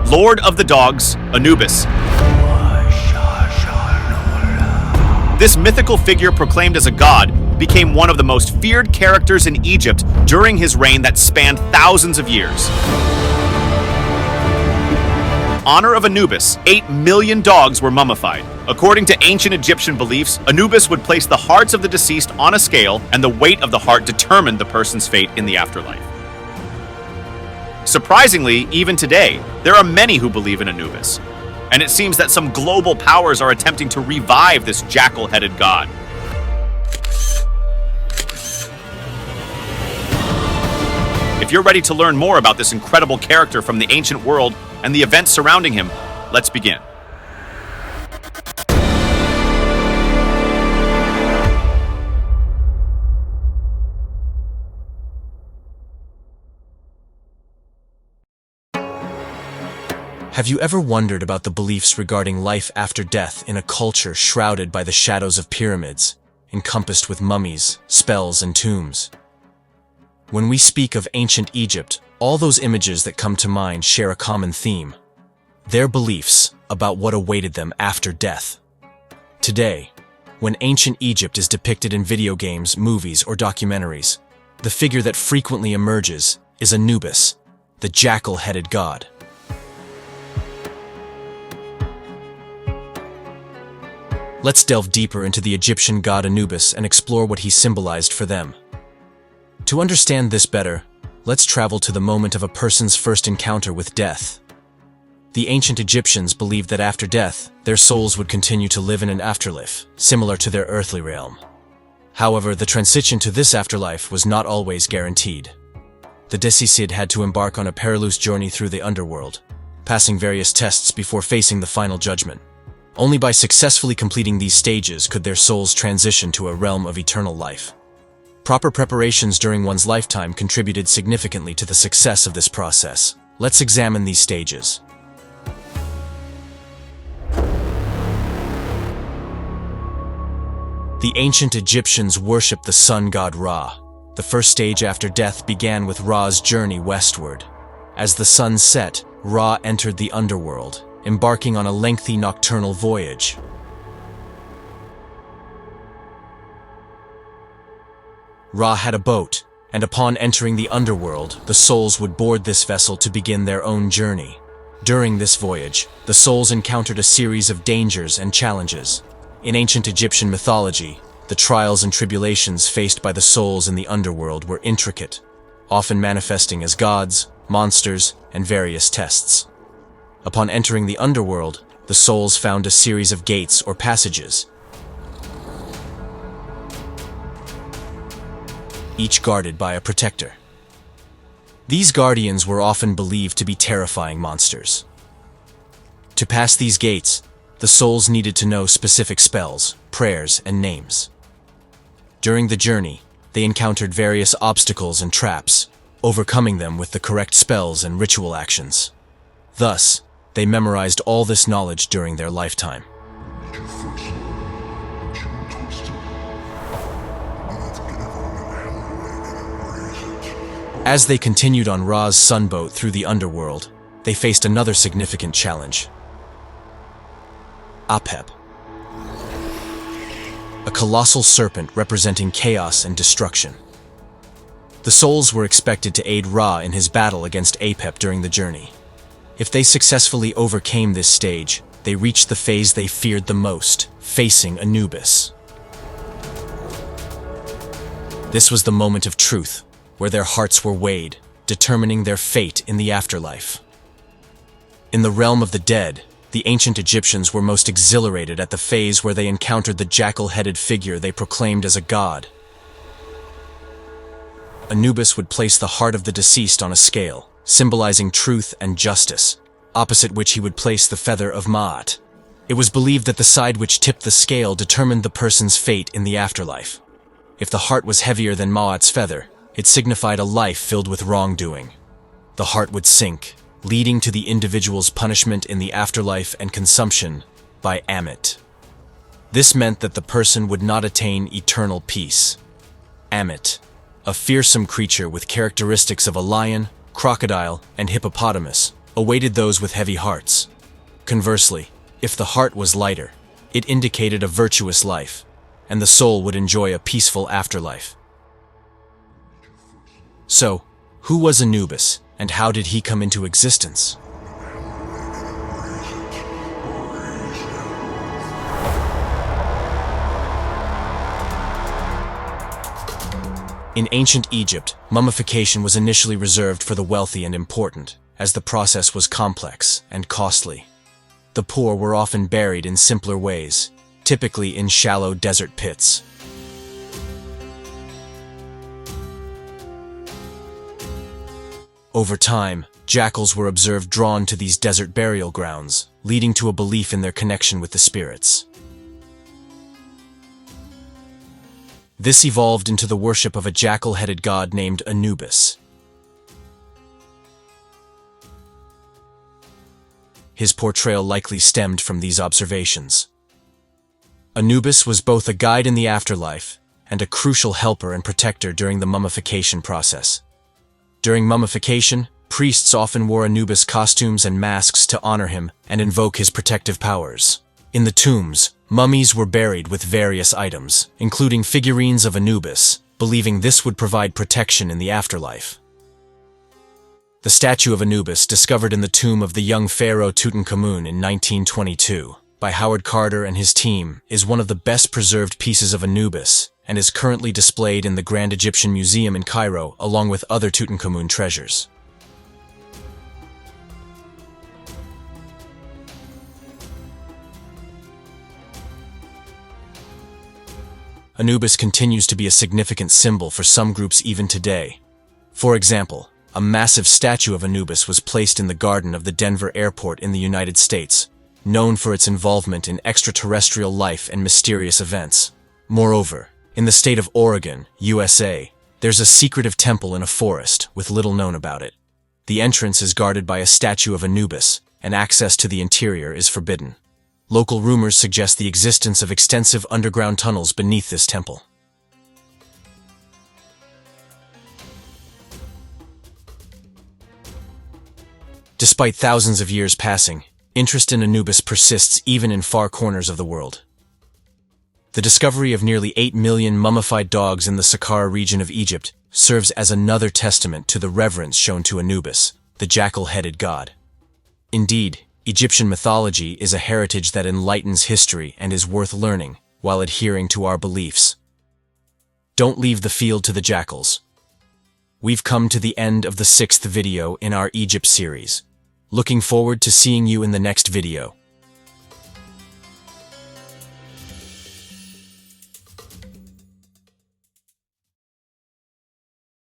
Lord of the Dogs, Anubis. This mythical figure, proclaimed as a god, became one of the most feared characters in Egypt during his reign that spanned thousands of years. Honor of Anubis, 8 million dogs were mummified. According to ancient Egyptian beliefs, Anubis would place the hearts of the deceased on a scale, and the weight of the heart determined the person's fate in the afterlife. Surprisingly, even today, there are many who believe in Anubis, and it seems that some global powers are attempting to revive this jackal-headed god. If you're ready to learn more about this incredible character from the ancient world and the events surrounding him, let's begin. Have you ever wondered about the beliefs regarding life after death in a culture shrouded by the shadows of pyramids, encompassed with mummies, spells, and tombs? When we speak of ancient Egypt, all those images that come to mind share a common theme: their beliefs about what awaited them after death. Today, when ancient Egypt is depicted in video games, movies, or documentaries, the figure that frequently emerges is Anubis, the jackal-headed god. Let's delve deeper into the Egyptian god Anubis and explore what he symbolized for them. To understand this better, let's travel to the moment of a person's first encounter with death. The ancient Egyptians believed that after death, their souls would continue to live in an afterlife, similar to their earthly realm. However, the transition to this afterlife was not always guaranteed. The deceased had to embark on a perilous journey through the underworld, passing various tests before facing the final judgment. Only by successfully completing these stages could their souls transition to a realm of eternal life. Proper preparations during one's lifetime contributed significantly to the success of this process. Let's examine these stages. The ancient Egyptians worshipped the sun god Ra. The first stage after death began with Ra's journey westward. As the sun set, Ra entered the underworld, embarking on a lengthy nocturnal voyage. Ra had a boat, and upon entering the underworld, the souls would board this vessel to begin their own journey. During this voyage, the souls encountered a series of dangers and challenges. In ancient Egyptian mythology, the trials and tribulations faced by the souls in the underworld were intricate, often manifesting as gods, monsters, and various tests. Upon entering the underworld, the souls found a series of gates or passages, each guarded by a protector. These guardians were often believed to be terrifying monsters. To pass these gates, the souls needed to know specific spells, prayers, and names. During the journey, they encountered various obstacles and traps, overcoming them with the correct spells and ritual actions. Thus, they memorized all this knowledge during their lifetime. As they continued on Ra's sunboat through the underworld, they faced another significant challenge: Apep, a colossal serpent representing chaos and destruction. The souls were expected to aid Ra in his battle against Apep during the journey. If they successfully overcame this stage, they reached the phase they feared the most, facing Anubis. This was the moment of truth, where their hearts were weighed, determining their fate in the afterlife. In the realm of the dead, the ancient Egyptians were most exhilarated at the phase where they encountered the jackal-headed figure they proclaimed as a god. Anubis would place the heart of the deceased on a scale, symbolizing truth and justice, opposite which he would place the feather of Ma'at. It was believed that the side which tipped the scale determined the person's fate in the afterlife. If the heart was heavier than Ma'at's feather, it signified a life filled with wrongdoing. The heart would sink, leading to the individual's punishment in the afterlife and consumption by Amit. This meant that the person would not attain eternal peace. Amit, a fearsome creature with characteristics of a lion, crocodile, and hippopotamus, awaited those with heavy hearts. Conversely, if the heart was lighter, it indicated a virtuous life, and the soul would enjoy a peaceful afterlife. So, who was Anubis, and how did he come into existence? In ancient Egypt, mummification was initially reserved for the wealthy and important, as the process was complex and costly. The poor were often buried in simpler ways, typically in shallow desert pits. Over time, jackals were observed drawn to these desert burial grounds, leading to a belief in their connection with the spirits. This evolved into the worship of a jackal-headed god named Anubis. His portrayal likely stemmed from these observations. Anubis was both a guide in the afterlife and a crucial helper and protector during the mummification process. During mummification, priests often wore Anubis costumes and masks to honor him and invoke his protective powers. In the tombs, mummies were buried with various items, including figurines of Anubis, believing this would provide protection in the afterlife. The statue of Anubis, discovered in the tomb of the young pharaoh Tutankhamun in 1922 by Howard Carter and his team, is one of the best preserved pieces of Anubis and is currently displayed in the Grand Egyptian Museum in Cairo along with other Tutankhamun treasures. Anubis continues to be a significant symbol for some groups even today. For example, a massive statue of Anubis was placed in the garden of the Denver airport in the United States, known for its involvement in extraterrestrial life and mysterious events. Moreover, in the state of Oregon, USA, there's a secretive temple in a forest with little known about it. The entrance is guarded by a statue of Anubis, and access to the interior is forbidden. Local rumors suggest the existence of extensive underground tunnels beneath this temple. Despite thousands of years passing, interest in Anubis persists even in far corners of the world. The discovery of nearly 8 million mummified dogs in the Saqqara region of Egypt serves as another testament to the reverence shown to Anubis, the jackal-headed god. Indeed, Egyptian mythology is a heritage that enlightens history and is worth learning while adhering to our beliefs. Don't leave the field to the jackals. We've come to the end of the 6th video in our Egypt series. Looking forward to seeing you in the next video.